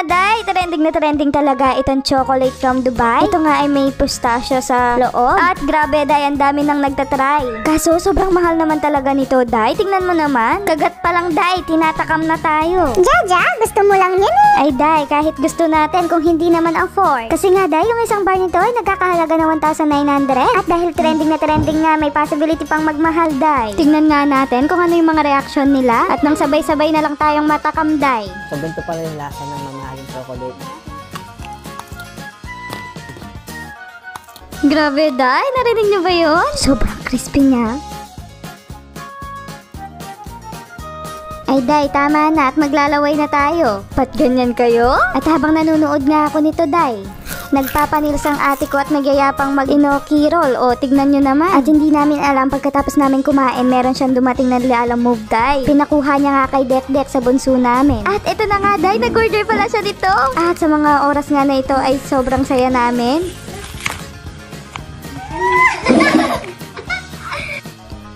day, trending na trending talaga itong chocolate from Dubai. Ito nga ay may pistachio sa loob. At grabe day, ang dami nang nagtatry. Kaso sobrang mahal naman talaga nito day. Tingnan mo naman, kagat pa lang day, tinatakam na tayo. Jaja, gusto mo lang yan eh. Ay day, kahit gusto natin kung hindi naman afford. Kasi nga day, yung isang bar nito ay nagkakahalaga na 1,900. At dahil trending na trending nga, may possibility pang magmahal day. Tingnan nga natin kung ano yung mga reaction nila. At nang sabay-sabay na lang tayong matakam day. So, ganito pala yung lasa ng mamahaling chocolate. Grabe day, narinig niyo ba yun? Sobrang crispy niya. Ay day, tama na at maglalaway na tayo. Ba't ganyan kayo? At habang nanonood nga ako nito day, nagpapanils ang ate ko at nagyayapang mag-inoki roll. O, tignan nyo naman. At hindi namin alam, pagkatapos namin kumain, meron siyang dumating na nilalang move day. Pinakuha niya nga kay Dek sa bunso namin. At ito na nga day, nag-order pala siya dito. At sa mga oras nga na ito ay sobrang saya namin.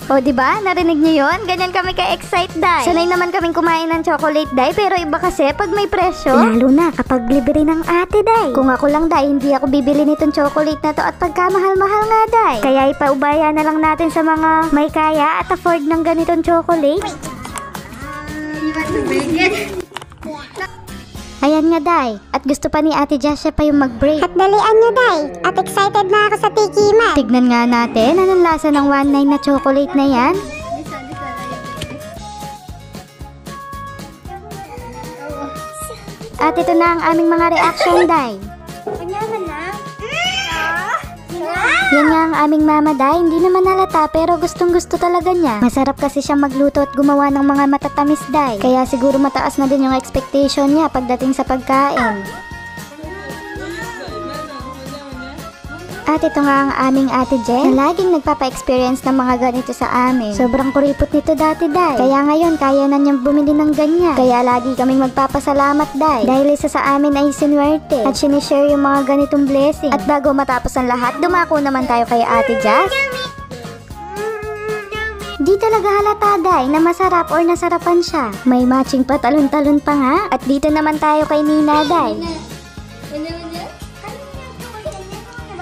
O, diba? Narinig niyo yun? Ganyan kami ka-excite, day. Sanay naman kaming kumain ng chocolate, day. Pero iba kasi pag may presyo. Lalo na kapag libre ng ate, day. Kung ako lang, day, hindi ako bibili nitong chocolate na to at pagkamahal-mahal nga, day. Kaya ipaubaya na lang natin sa mga may kaya at afford ng ganitong chocolate. Ayan nga, day. At gusto pa ni Ate Jasha pa yung mag-break. At dalian nyo, day. At excited na ako sa tikiman. Tignan nga natin, anong lasa ng 1.9 na chocolate na yan? At ito na ang aming mga reaction, day. Yan nga ang aming mama, day. Hindi naman halata pero gustong gusto talaga niya. Masarap kasi siyang magluto at gumawa ng mga matatamis, day. Kaya siguro mataas na din yung expectation niya pagdating sa pagkain. At ito nga ang aming ate Jen na laging nagpapa-experience ng mga ganito sa amin. Sobrang kuripot nito dati, day. Kaya ngayon, kaya na niyang bumili ng ganyan. Kaya lagi kaming magpapasalamat, day. Dahil isa sa amin ay sinuwerte at sinishare yung mga ganitong blessing. At bago matapos ang lahat, dumako naman tayo kay ate Jazz. Di talaga halata, day, na masarap or nasarapan siya. May matching patalon-talon pa nga. At dito naman tayo kay Nina, day.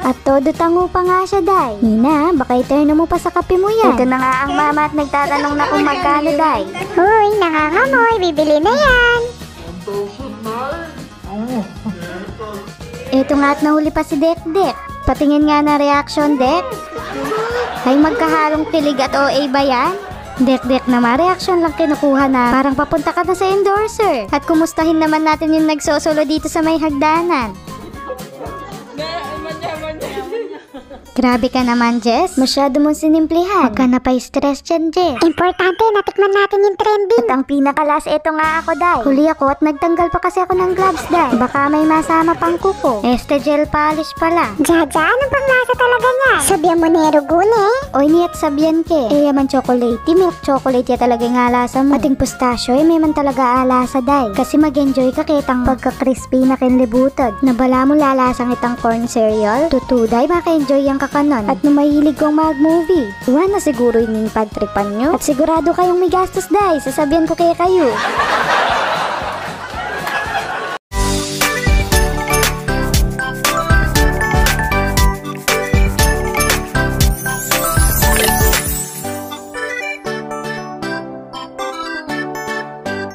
At todo tango pa nga siya, day. Nina, baka iterno mo pa sa kape mo yan. Ito na nga ang mama at nagtatanong na kung magkano, day. Hoy, nangangamoy. Bibili na yan. Ito nga at nahuli pa si Dek. Patingin nga na reaction, Dek. Ay magkahalong kilig at OA ba yan? Dek naman, reaction lang kinukuha na. Parang papunta ka na sa endorser. At kumustahin naman natin yung nagsosolo dito sa may hagdanan. Grabe ka naman, Jess. Masyado mong sinimplihan. Huwag ka na pa-stress dyan, Jess. Importante, natikman natin yung trending. At ang pinakalas, ito nga ako, day. Huli ako at nagtanggal pa kasi ako ng gloves, day. Baka may masama pang kuko. Este gel polish pala. Jaja, anong panglasa talaga niya? Sabihan mo nero gune. Oy, niyat sabihan ke. Eh, yaman chocolate. Milk chocolate ya talaga yung alasa mo. Ating pistachio, eh, may man talaga alasa, day. Kasi mag-enjoy ka kitang pagka-crispy na kinlibutad. Nabala mo lalasang itang corn cereal. Tutu, day, baka enjoy yung kakanon. At nung mahilig kong mag-movie. Iwan na siguro yung pagtripan nyo. At sigurado kayong may gastos, day. Sasabihan ko kaya kayo.